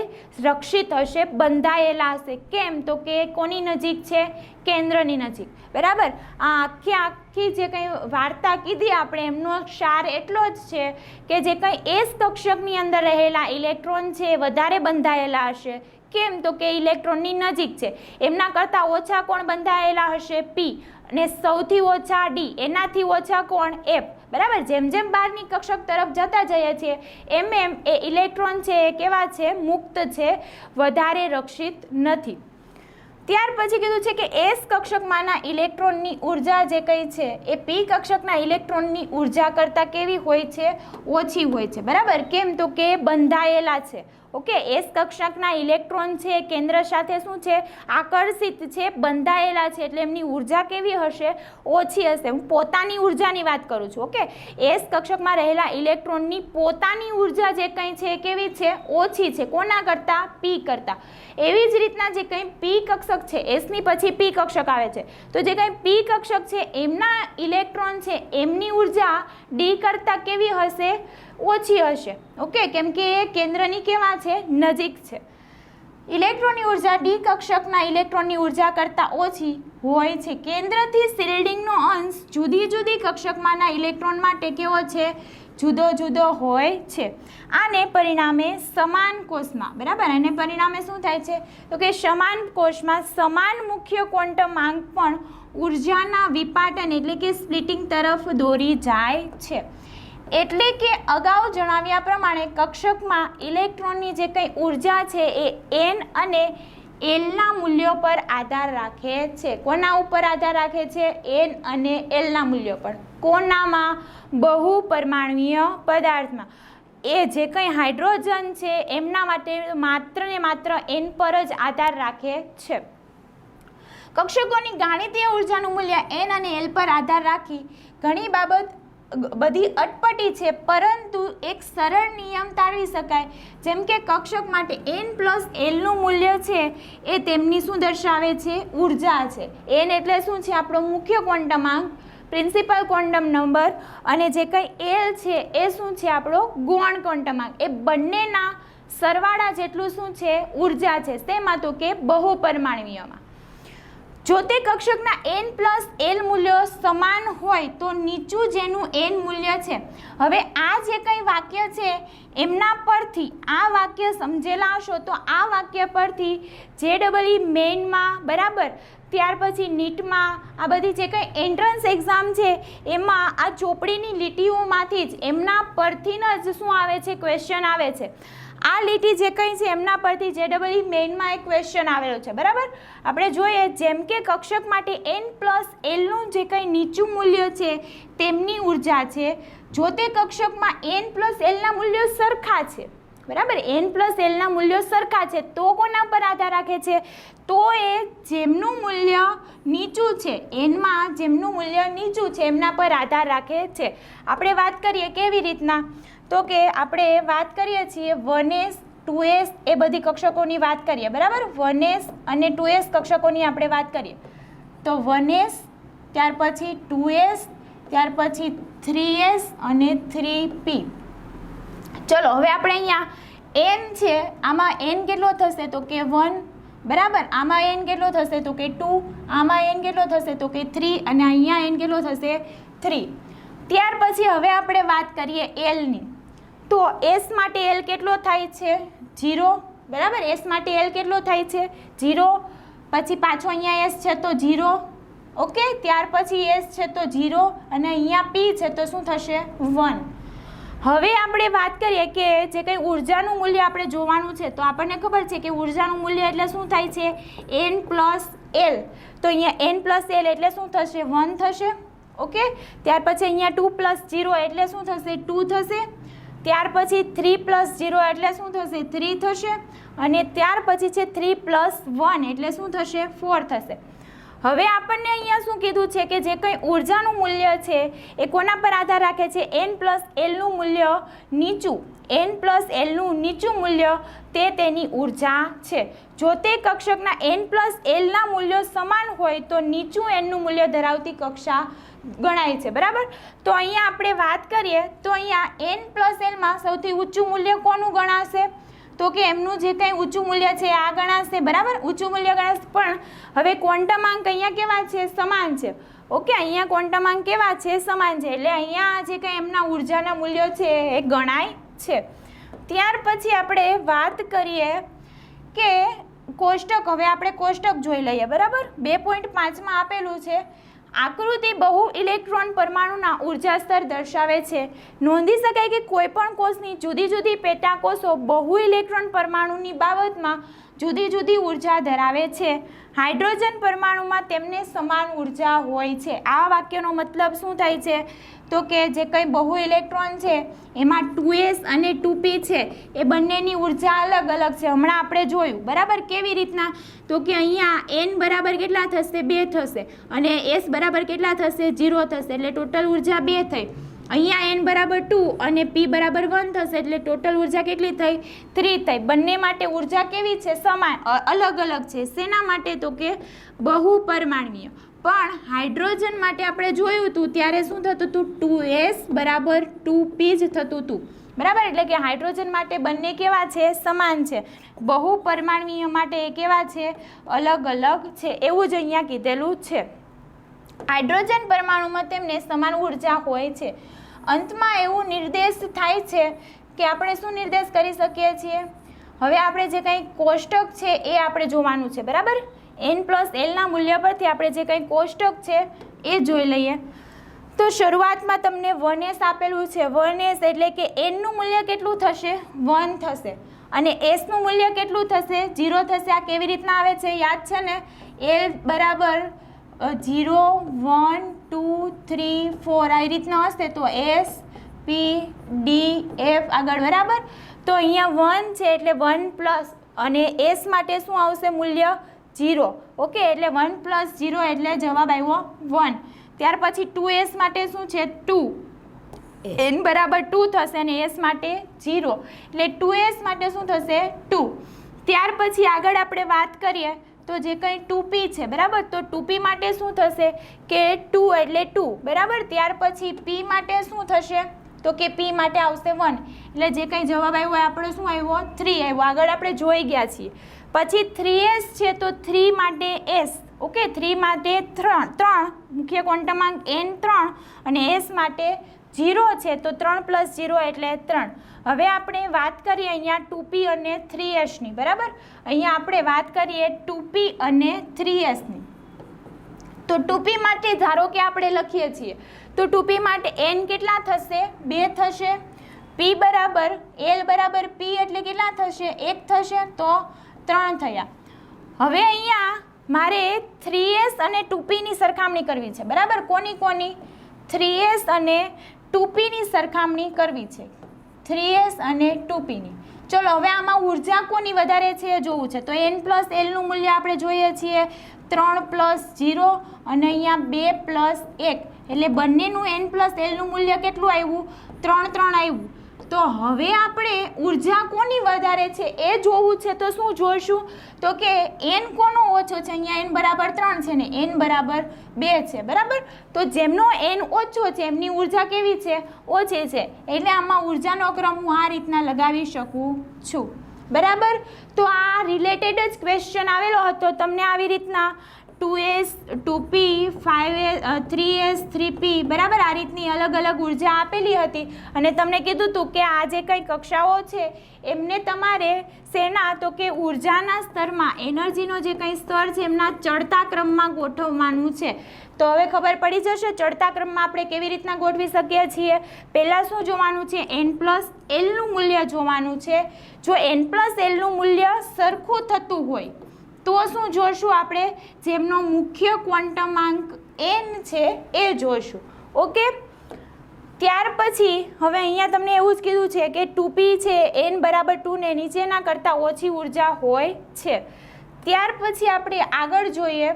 રક્ષિત હશે, બંધાયેલા હશે. કેમ તો કે કોની નજીક છે, કેન્દ્રની નજીક. બરાબર, આ આખી જે કંઈ વાર્તા કીધી આપણે એમનો સાર એટલો જ છે કે જે કંઈ એસ કક્ષકની અંદર રહેલા ઇલેક્ટ્રોન છે એ વધારે બંધાયેલા હશે. કેમ તો કે ઇલેક્ટ્રોનની નજીક છે, એમના કરતાં ઓછા કોણ બંધાયેલા હશે, પી, અને સૌથી ઓછા ડી, એનાથી ઓછા કોણ, એફ. બરાબર, જેમ જેમ બહારની કક્ષક તરફ જતા જઈએ છીએ એમ એમ એ ઇલેક્ટ્રોન છે એ કેવા છે, મુક્ત છે, વધારે રક્ષિત નથી. ત્યાર પછી કીધું છે કે એસ કક્ષકમાંના ઇલેક્ટ્રોનની ઉર્જા જે કંઈ છે એ પી કક્ષકના ઇલેક્ટ્રોનની ઉર્જા કરતાં કેવી હોય છે, ઓછી હોય છે. બરાબર, કેમ તો કે બંધાયેલા છે. ઓકે, એસ કક્ષકના ઇલેક્ટ્રોન છે કેન્દ્ર સાથે શું છે, આકર્ષિત છે, બંધાયેલા છે, એટલે એમની ઉર્જા કેવી હશે, ઓછી હશે. હું પોતાની ઉર્જાની વાત કરું છું. ઓકે, એસ કક્ષકમાં રહેલા ઇલેક્ટ્રોનની પોતાની ઉર્જા જે કંઈ છે કેવી છે, ઓછી છે. કોના કરતાં, પી કરતાં. એવી જ રીતના જે કંઈ પી કક્ષક છે, એસની પછી પી કક્ષક આવે છે, તો જે કંઈ પી કક્ષક છે એમના ઇલેક્ટ્રોન છે એમની ઉર્જા ડી કરતાં કેવી હશે, ઓછી હશે. ઓકે, કેમ કે એ કેન્દ્રની કેવા છે, નજીક છે. ઇલેક્ટ્રોનની ઉર્જા ડી કક્ષકના ઇલેક્ટ્રોનની ઉર્જા કરતાં ઓછી હોય છે. કેન્દ્રથી શિલ્ડિંગનો અંશ જુદી જુદી કક્ષકમાંના ઇલેક્ટ્રોન માટે કેવો છે, જુદો જુદો હોય છે. આને પરિણામે સમાન કોષમાં, બરાબર, આને પરિણામે શું થાય છે તો કે સમાન કોષમાં સમાન મુખ્ય ક્વોન્ટમાંક પણ ઉર્જાના વિપાટન એટલે કે સ્પ્લિટિંગ તરફ દોરી જાય છે. એટલે કે અગાઉ જણાવ્યા પ્રમાણે કક્ષકમાં ઇલેક્ટ્રોનની જે કંઈ ઉર્જા છે એ એન અને એલના મૂલ્યો પર આધાર રાખે છે. કોના ઉપર આધાર રાખે છે, એન અને એલના મૂલ્યો પર. કોનામાં, બહુપરમાણુય પદાર્થમાં. એ જે કંઈ હાઇડ્રોજન છે એમના માટે માત્ર ને માત્ર એન પર જ આધાર રાખે છે. કક્ષકોની ગાણિતીય ઉર્જાનું મૂલ્ય એન અને એલ પર આધાર રાખી ઘણી બધી અટપટી છે, પરંતુ એક સરળ નિયમ તારવી શકાય. જેમ કે કક્ષક માટે n પ્લસ એલનું મૂલ્ય છે એ તેમની શું દર્શાવે છે, ઉર્જા છે. એન એટલે શું છે, આપણો મુખ્ય ક્વોન્ટમાંક, પ્રિન્સિપલ ક્વોન્ટમ નંબર, અને જે કંઈ એલ છે એ શું છે, આપણો ગૌણ ક્વોન્ટમાંક. એ બંનેના સરવાળા જેટલું શું છે, ઉર્જા છે. શેમાં તો કે બહુપરમાણુયમાં. જો તે કક્ષકના n પ્લસ એલ મૂલ્યો સમાન હોય તો નીચું જેનું n મૂલ્ય છે. હવે આ જે કંઈ વાક્ય છે એમના પરથી, આ વાક્ય સમજેલા હશો તો આ વાક્ય પરથી JEE મેઇનમાં, બરાબર, ત્યાર પછી નીટમાં, આ બધી જે કંઈ એન્ટ્રન્સ એક્ઝામ છે એમાં આ ચોપડીની લીટીઓમાંથી જ એમના પરથી જ શું આવે છે, ક્વેશ્ચન આવે છે. આ લીટી જે કંઈ છે એમના પરથી JEE મેઇનમાં એક ક્વેશ્ચન આવેલો છે. બરાબર, આપણે જોઈએ જેમ કે કક્ષક માટે n પ્લસ એલનું જે કંઈ નીચું મૂલ્ય છે તેમની ઉર્જા છે. જો તે કક્ષકમાં n પ્લસ એલના મૂલ્યો સરખા છે, બરાબર, n પ્લસ એલના મૂલ્યો સરખા છે, તો કોના પર આધાર રાખે છે, તો એ જેમનું મૂલ્ય નીચું છે, એનમાં જેમનું મૂલ્ય નીચું છે એમના પર આધાર રાખે છે. આપણે વાત કરીએ કેવી રીતના, તો કે આપણે વાત કરીએ છીએ 1s 2s એ બધી કક્ષકોની વાત કરીએ. બરાબર, 1s અને 2s કક્ષકોની આપણે વાત કરીએ તો 1s, ત્યાર પછી 2s, ત્યાર પછી 3s અને 3p. ચલો હવે આપણે અહીંયા n છે, આમાં n કેટલો થશે તો કે 1, બરાબર, આમાં n કેટલો થશે તો કે 2, આમાં n કેટલો થશે તો કે 3, અને અહીંયા n કેટલો થશે 3. ત્યાર પછી હવે આપણે વાત કરીએ એલની, તો એસ માટે એલ કેટલો થાય છે, 0. બરાબર, એસ માટે એલ કેટલો થાય છે, 0. પછી પાછો અહીંયા એસ છે તો 0, ઓકે. ત્યાર પછી એસ છે તો 0 અને અહીંયા પી છે તો શું થશે 1. હવે આપણે વાત કરીએ કે જે કંઈ ઉર્જાનું મૂલ્ય આપણે જોવાનું છે તો આપણને ખબર છે કે ઉર્જાનું મૂલ્ય એટલે શું થાય છે n પ્લસ એલ. તો અહીંયા n પ્લસ એલ એટલે શું થશે 1 થશે, ઓકે. ત્યાર પછી અહીંયા 2 પ્લસ 0 એટલે શું થશે 2 થશે. ત્યાર પછી 3 પ્લસ 0 એટલે શું થશે 3 થશે અને ત્યાર પછી છે 3 પ્લસ 1 એટલે શું થશે 4 થશે. હવે આપણને અહીંયા શું કીધું છે કે જે કંઈ ઉર્જાનું મૂલ્ય છે એ કોના પર આધાર રાખે છે n પ્લસ એલનું મૂલ્ય નીચું, n પ્લસ એલનું નીચું મૂલ્ય તે તેની ઉર્જા છે. જો તે કક્ષકના n પ્લસ એલના મૂલ્યો સમાન હોય તો નીચું એનનું મૂલ્ય ધરાવતી કક્ષા ગણાય છે, બરાબર. તો અહીંયા આપણે વાત કરીએ તો અહીંયા n પ્લસ એલમાં સૌથી ઊંચું મૂલ્ય કોનું ગણાશે તો કે એમનું જે કંઈ ઊંચું મૂલ્ય છે આ ગણાશે, બરાબર. ઊંચું મૂલ્ય ગણાશે. પણ હવે ક્વોન્ટમ અંક અહીંયા કેવા છે સમાન છે, ઓકે. અહીંયા ક્વોન્ટમ અંક કેવા છે સમાન છે એટલે અહીંયા જે કંઈ એમના ઉર્જાના મૂલ્યો છે એ ગણાય છે. ત્યાર પછી આપણે વાત કરીએ કે કોષ્ટક. હવે આપણે કોષ્ટક જોઈ લઈએ, બરાબર. 2.5માં આપેલું છે આકૃતિ બહુ ઇલેક્ટ્રોન પરમાણુના ઉર્જા સ્તર દર્શાવે છે. નોંધી શકાય કે કોઈપણ કોષની જુદી જુદી પેટાકોષો બહુ ઇલેક્ટ્રોન પરમાણુની બાબતમાં જુદી જુદી ઉર્જા ધરાવે છે. હાઇડ્રોજન પરમાણુમાં તેમને સમાન ઉર્જા હોય છે. આ વાક્યનો મતલબ શું થાય છે તો કે જે કંઈ બહુ ઇલેક્ટ્રોન છે એમાં 2s અને 2p છે એ બંનેની ઉર્જા અલગ અલગ છે. હમણાં આપણે જોયું, બરાબર. કેવી રીતના તો કે અહીંયા n બરાબર કેટલા થશે 2 થશે અને s બરાબર કેટલા થશે 0 થશે એટલે ટોટલ ઉર્જા 2 થઈ. અહીંયા n બરાબર 2 અને p બરાબર 1 થશે એટલે ટોટલ ઉર્જા કેટલી થઈ 3 થઈ. બંને માટે ઉર્જા કેવી છે સમાન, અલગ અલગ છે. શેના માટે તો કે બહુ પરમાણવીય. પણ હાઇડ્રોજન માટે આપણે જોયું હતું ત્યારે શું થતું હતું 2s બરાબર 2p જ થતું હતું, બરાબર. એટલે કે હાઇડ્રોજન માટે બંને કેવા છે સમાન છે, બહુ પરમાણવીય માટે કેવા છે અલગ અલગ છે, એવું જ અહીંયા કીધેલું છે. હાઇડ્રોજન પરમાણુમાં તેમને સમાન ઉર્જા હોય છે. અંતમાં એવું નિર્દેશ થાય છે કે આપણે શું નિર્દેશ કરી શકીએ છીએ. હવે આપણે જે કંઈ કોષ્ટક છે એ આપણે જોવાનું છે, બરાબર. n પ્લસ એલના મૂલ્ય પરથી આપણે જે કંઈ કોષ્ટક છે એ જોઈ લઈએ. તો શરૂઆતમાં તમને 1s આપેલું છે. 1s એટલે કે nનું મૂલ્ય કેટલું થશે 1 થશે અને sનું મૂલ્ય કેટલું થશે 0 થશે. આ કેવી રીતના આવે છે યાદ છે ને, l બરાબર 0 1 2 3 4 આવી રીતના હશે તો s p d f આગળ, બરાબર. તો અહીંયા 1 છે એટલે 1 પ્લસ અને s માટે શું આવશે મૂલ્ય 0, ઓકે. એટલે 1 પ્લસ 0 એટલે જવાબ આવ્યો 1. ત્યાર પછી 2s માટે શું છે 2, n બરાબર 2 થશે અને s માટે 0 એટલે 2s માટે શું થશે 2. ત્યાર પછી આગળ આપણે વાત કરીએ તો જે કંઈ 2p છે, બરાબર. તો 2p માટે શું થશે કે 2 એટલે 2, બરાબર. ત્યાર પછી p માટે શું થશે તો કે p માટે આવશે 1 એટલે જે કંઈ જવાબ આવ્યો આપણે શું આવ્યો 3 આવ્યો. આગળ આપણે જોઈ ગયા છીએ. પછી 3s છે તો 3 માટે s, ઓકે. 3 માટે 3 મુખ્ય ક્વોન્ટમાંક n 3 અને s માટે 0 છે તો 3 પ્લસ 0 એટલે 3. હવે આપણે વાત કરીએ અહીંયા 2p અને 3sની, બરાબર. અહીંયા આપણે વાત કરીએ 2p અને 3sની. તો 2p માટે ધારો કે આપણે લખીએ છીએ તો 2p માટે n કેટલા થશે 2 થશે. p બરાબર l બરાબર p એટલે કેટલા થશે 1 થશે તો 3 થયા. હવે અહીંયા મારે 3s અને 2pની સરખામણી કરવી છે, બરાબર. કોની 3s અને 2pની સરખામણી કરવી છે, 3s અને 2pની. ચલો હવે આમાં ઉર્જા કોની વધારે છે એ જોવું છે. તો n પ્લસ એલનું મૂલ્ય આપણે જોઈએ છીએ 3 પ્લસ 0 અને અહીંયા 2 પ્લસ 1 એટલે બંનેનું n પ્લસ એલનું મૂલ્ય કેટલું આવ્યું 3 આવ્યું. તો હવે આપણે ઉર્જા કોની વધારે છે એ જોવું છે. તો શું જોઈશું તો કે n કોનો ઓછો છે, અહીંયા n બરાબર 3 છે ને n બરાબર 2 છે, બરાબર. તો જેમનો n ઓછો છે એમની ઉર્જા કેવી છે ઓછી છે એટલે આમાં ઉર્જાનો ક્રમ હું આ રીતના લગાવી શકું છું, બરાબર. તો આ રિલેટેડ જ ક્વેશ્ચન આવેલો હતો તમને આવી રીતના 2s 2p 5s 3s 3p બરાબર આ રીતની અલગ અલગ ઉર્જા આપેલી હતી અને તમને કીધું હતું કે આ જે કંઈ કક્ષાઓ છે એમને તમારે શેના તો કે ઉર્જાના સ્તરમાં એનર્જીનો જે કંઈ સ્તર છે એમના ચડતા ક્રમમાં ગોઠવવાનું છે. તો હવે ખબર પડી જશે ચડતા ક્રમમાં આપણે કેવી રીતના ગોઠવી શકીએ છીએ. પહેલાં શું જોવાનું છે, n+l મૂલ્ય જોવાનું છે. જો n+l મૂલ્ય સરખું થતું હોય તો શું જોશું આપણે, જેમનો મુખ્ય ક્વોન્ટમાંક n છે એ જોશું. ઓકે, ત્યાર પછી હવે અહીંયા તમને એવું જ કીધું છે કે 2p છે n = 2 ને નીચેના કરતાં ઓછી ઉર્જા હોય છે. ત્યાર પછી આપણે આગળ જોઈએ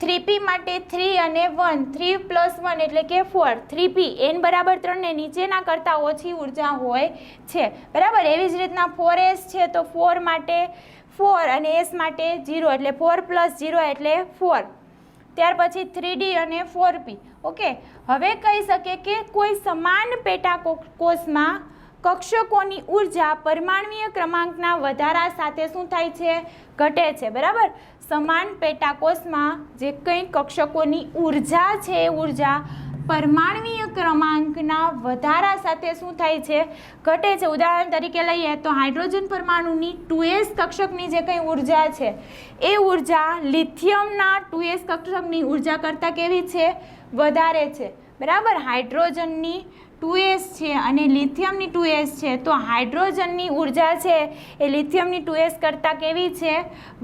3p માટે 3 અને 1, 3 + 1 એટલે કે 4, 3p n = 3 ને નીચેના કરતાં ઓછી ઉર્જા હોય છે બરાબર. એવી જ રીતના 4s છે તો 4 માટે 4 અને s માટે 0 એટલે 4 + 0 એટલે 4. ત્યાર પછી 3d અને 4p. ઓકે, હવે કહી શકીએ કે કોઈ સમાન પેટા કોષમાં કક્ષકોની ઉર્જા પરમાણ્વીય ક્રમાંકના વધારા સાથે શું થાય છે, ઘટે છે બરાબર. સમાન પેટાકોષમાં જે કંઈ કક્ષકોની ઉર્જા છે એ ઉર્જા પરમાણ્વીય ક્રમાંકના વધારા સાથે શું થાય છે, ઘટે છે. ઉદાહરણ તરીકે લઈએ તો હાઇડ્રોજન પરમાણુની 2s કક્ષકની જે કંઈ ઉર્જા છે એ ઉર્જા લિથિયમના 2s કક્ષકની ઉર્જા કરતાં કેવી છે, વધારે છે બરાબર. હાઇડ્રોજનની 2s છે અને લિથિયમની 2s છે તો હાઇડ્રોજનની ઉર્જા છે એ લિથિયમની 2s કરતાં કેવી છે,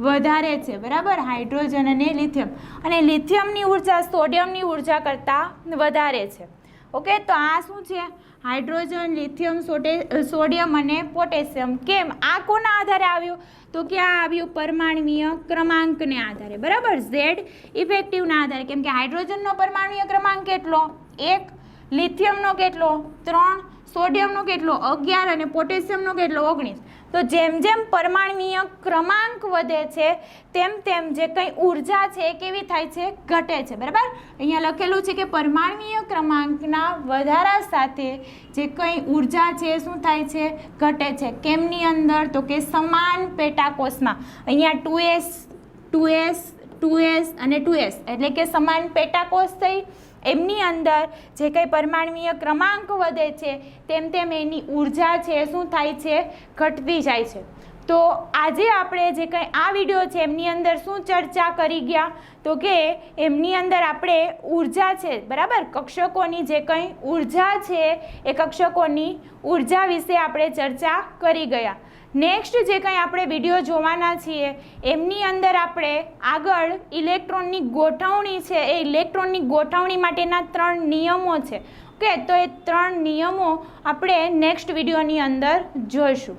વધારે છે બરાબર. હાઇડ્રોજન અને લિથિયમની ઉર્જા સોડિયમની ઉર્જા કરતાં વધારે છે. ઓકે, તો આ શું છે, હાઇડ્રોજન, લિથિયમ, સોડિયમ અને પોટેશિયમ. કેમ, આ કોના આધારે આવ્યું તો કે આ આવ્યું પરમાણ્વીય ક્રમાંકને આધારે બરાબર. Z ઇફેક્ટિવના આધારે, કેમ કે હાઇડ્રોજનનો પરમાણ્વીય ક્રમાંક કેટલો, 1, લિથિયમનો કેટલો, 3, સોડિયમનો કેટલો, 11 અને પોટેશિયમનો કેટલો, 19. તો જેમ જેમ પરમાણ્વીય ક્રમાંક વધે છે તેમ તેમ જે કંઈ ઉર્જા છે એ કેવી થાય છે, ઘટે છે બરાબર. અહીંયા લખેલું છે કે પરમાણ્વીય ક્રમાંકના વધારા સાથે જે કંઈ ઉર્જા છે એ શું થાય છે, ઘટે છે. કેમની અંદર તો કે સમાન પેટાકોષમાં. અહીંયા 2s અને 2s એટલે કે સમાન પેટાકોષ થઈ, એમની અંદર જે કંઈ પરમાણ્વીય ક્રમાંક વધે છે તેમ તેમ એની ઉર્જા છે શું થાય છે, ઘટતી જાય છે. તો આજે આપણે જે કંઈ આ વિડીયો છે એમની અંદર શું ચર્ચા કરી ગયા તો કે એમની અંદર આપણે ઉર્જા છે બરાબર, કક્ષકોની જે કંઈ ઉર્જા છે એ કક્ષકોની ઉર્જા વિશે આપણે ચર્ચા કરી ગયા. નેક્સ્ટ જે કંઈ આપણે વિડીયો જોવાના છીએ એમની અંદર આપણે આગળ ઇલેક્ટ્રોનની ગોઠવણી છે એ ઇલેક્ટ્રોનની ગોઠવણી માટેના 3 નિયમો છે. ઓકે, તો એ 3 નિયમો આપણે નેક્સ્ટ વિડીયોની અંદર જોઈશું.